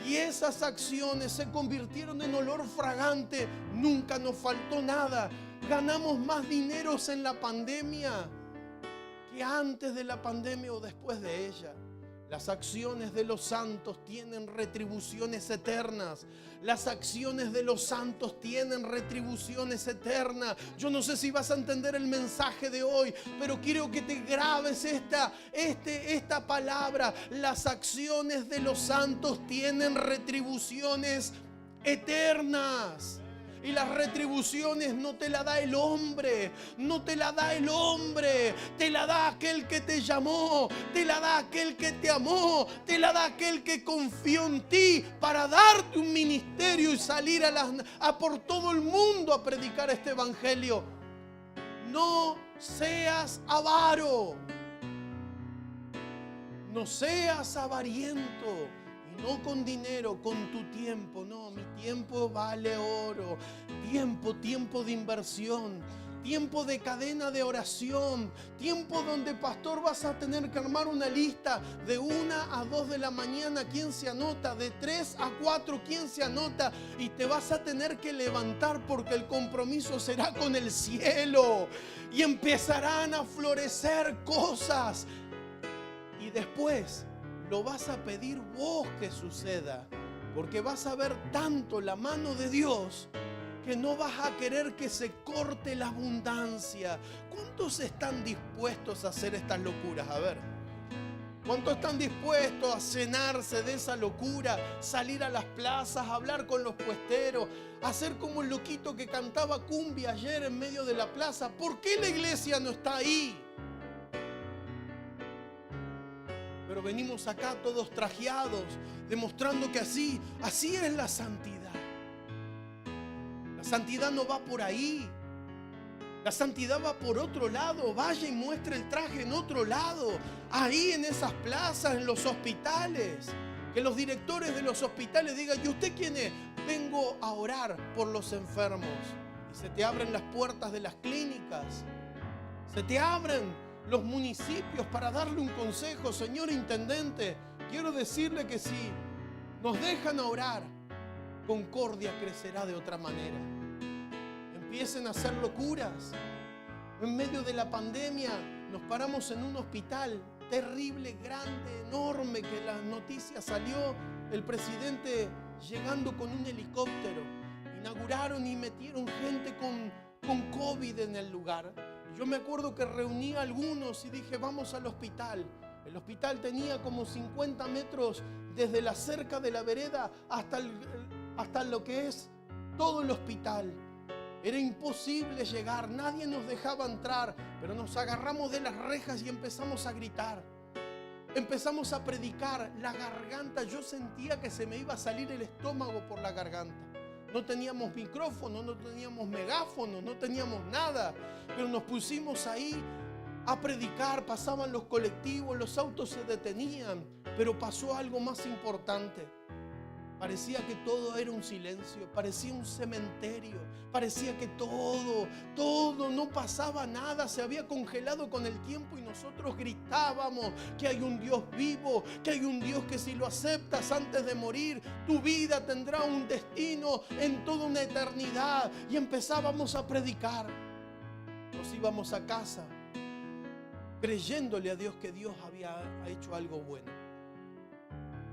Y esas acciones se convirtieron en olor fragante. Nunca nos faltó nada. Ganamos más dineros en la pandemia que antes de la pandemia o después de ella. Las acciones de los santos tienen retribuciones eternas. Las acciones de los santos tienen retribuciones eternas. Yo no sé si vas a entender el mensaje de hoy, pero quiero que te grabes esta palabra. Las acciones de los santos tienen retribuciones eternas. Y las retribuciones no te la da el hombre, no te la da el hombre, te la da aquel que te llamó, te la da aquel que te amó, te la da aquel que confió en ti para darte un ministerio y salir a por todo el mundo a predicar este evangelio. No seas avaro, no seas avariento. No con dinero, con tu tiempo. No, mi tiempo vale oro. Tiempo de inversión. Tiempo de cadena de oración. Tiempo donde, pastor, vas a tener que armar una lista de 1 a 2 de la mañana. ¿Quién se anota? De 3 a 4, ¿quién se anota? Y te vas a tener que levantar porque el compromiso será con el cielo. Y empezarán a florecer cosas. Y después lo vas a pedir vos que suceda, porque vas a ver tanto la mano de Dios que no vas a querer que se corte la abundancia. ¿Cuántos están dispuestos a hacer estas locuras? A ver, ¿cuántos están dispuestos a cenarse de esa locura? Salir a las plazas, hablar con los puesteros, hacer como el loquito que cantaba cumbia ayer en medio de la plaza. ¿Por qué la iglesia no está ahí? Pero venimos acá todos trajeados, demostrando que así es la santidad. La santidad no va por ahí. La santidad va por otro lado. Vaya y muestre el traje en otro lado. Ahí en esas plazas, en los hospitales. Que los directores de los hospitales digan: ¿y usted quién es? Vengo a orar por los enfermos. Y se te abren las puertas de las clínicas. Se te abren los municipios para darle un consejo. Señor intendente, quiero decirle que si nos dejan orar, Concordia crecerá de otra manera. Empiecen a hacer locuras. En medio de la pandemia nos paramos en un hospital terrible, grande, enorme, que la noticia salió, el presidente llegando con un helicóptero. Inauguraron y metieron gente con COVID en el lugar. Yo me acuerdo que reuní a algunos y dije: vamos al hospital. El hospital tenía como 50 metros desde la cerca de la vereda hasta lo que es todo el hospital. Era imposible llegar, nadie nos dejaba entrar, pero nos agarramos de las rejas y empezamos a gritar. Empezamos a predicar. La garganta, yo sentía que se me iba a salir el estómago por la garganta. No teníamos micrófono, no teníamos megáfono, no teníamos nada. Pero nos pusimos ahí a predicar. Pasaban los colectivos, los autos se detenían. Pero pasó algo más importante. Parecía que todo era un silencio, parecía un cementerio, parecía que todo, no pasaba nada, se había congelado con el tiempo y nosotros gritábamos que hay un Dios vivo, que hay un Dios que si lo aceptas antes de morir, tu vida tendrá un destino en toda una eternidad. Y empezábamos a predicar. Nos íbamos a casa creyéndole a Dios que Dios había hecho algo bueno.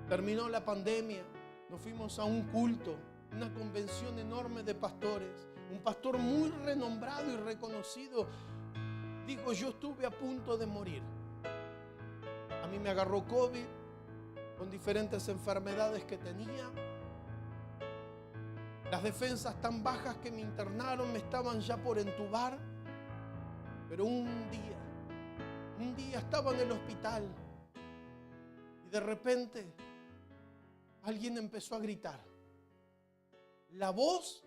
Terminó la pandemia. Nos fuimos a un culto, una convención enorme de pastores. Un pastor muy renombrado y reconocido dijo: yo estuve a punto de morir. A mí me agarró COVID con diferentes enfermedades que tenía. Las defensas tan bajas que me internaron, me estaban ya por entubar. Pero un día estaba en el hospital y de repente alguien empezó a gritar. La voz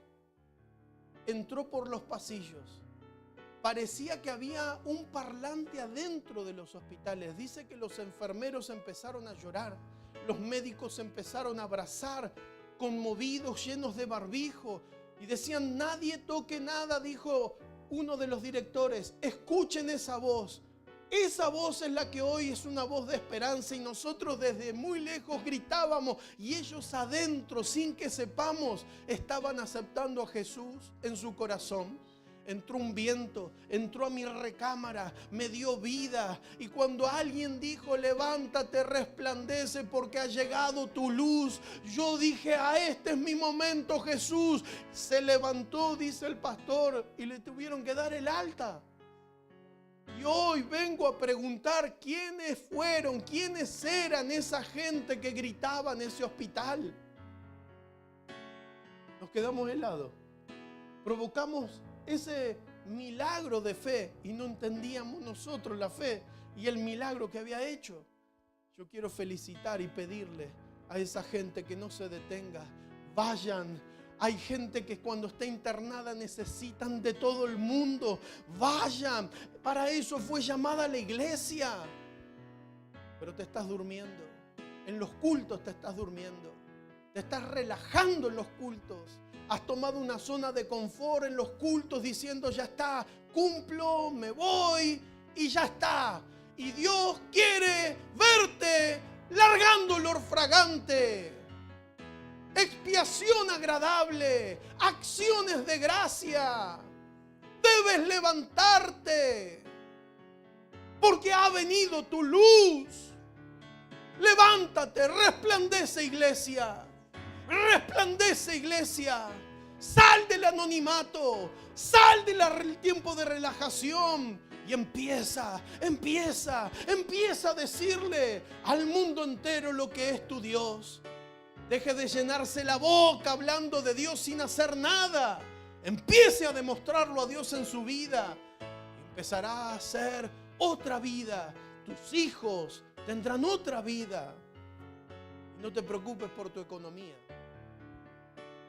entró por los pasillos. Parecía que había un parlante adentro de los hospitales. Dice que los enfermeros empezaron a llorar. Los médicos empezaron a abrazar, conmovidos, llenos de barbijo. Y decían: nadie toque nada, dijo uno de los directores. Escuchen esa voz. Esa voz es la que hoy es una voz de esperanza, y nosotros desde muy lejos gritábamos y ellos adentro, sin que sepamos, estaban aceptando a Jesús en su corazón. Entró un viento, entró a mi recámara, me dio vida, y cuando alguien dijo: levántate, resplandece porque ha llegado tu luz, yo dije: este es mi momento, Jesús. Se levantó, dice el pastor, y le tuvieron que dar el alta. Y hoy vengo a preguntar: ¿quiénes fueron, quiénes eran esa gente que gritaba en ese hospital? Nos quedamos helados. Provocamos ese milagro de fe y no entendíamos nosotros la fe y el milagro que había hecho. Yo quiero felicitar y pedirle a esa gente que no se detenga. Vayan. Hay gente que cuando está internada necesitan de todo el mundo. Vayan. Para eso fue llamada la iglesia. Pero te estás durmiendo. En los cultos te estás durmiendo. Te estás relajando en los cultos. Has tomado una zona de confort en los cultos diciendo: ya está, cumplo, me voy y ya está. Y Dios quiere verte largando olor fragante, expiación agradable, acciones de gracia. Debes levantarte porque ha venido tu luz. Levántate, resplandece, iglesia. Resplandece, iglesia. Sal del anonimato, sal del tiempo de relajación y empieza a decirle al mundo entero lo que es tu Dios. Deje de llenarse la boca hablando de Dios sin hacer nada. Empiece a demostrarlo a Dios en su vida. Empezará a hacer otra vida. Tus hijos tendrán otra vida. No te preocupes por tu economía.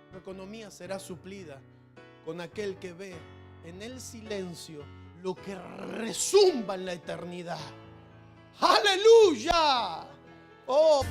Tu economía será suplida con aquel que ve en el silencio lo que resumba en la eternidad. ¡Aleluya! ¡Oh!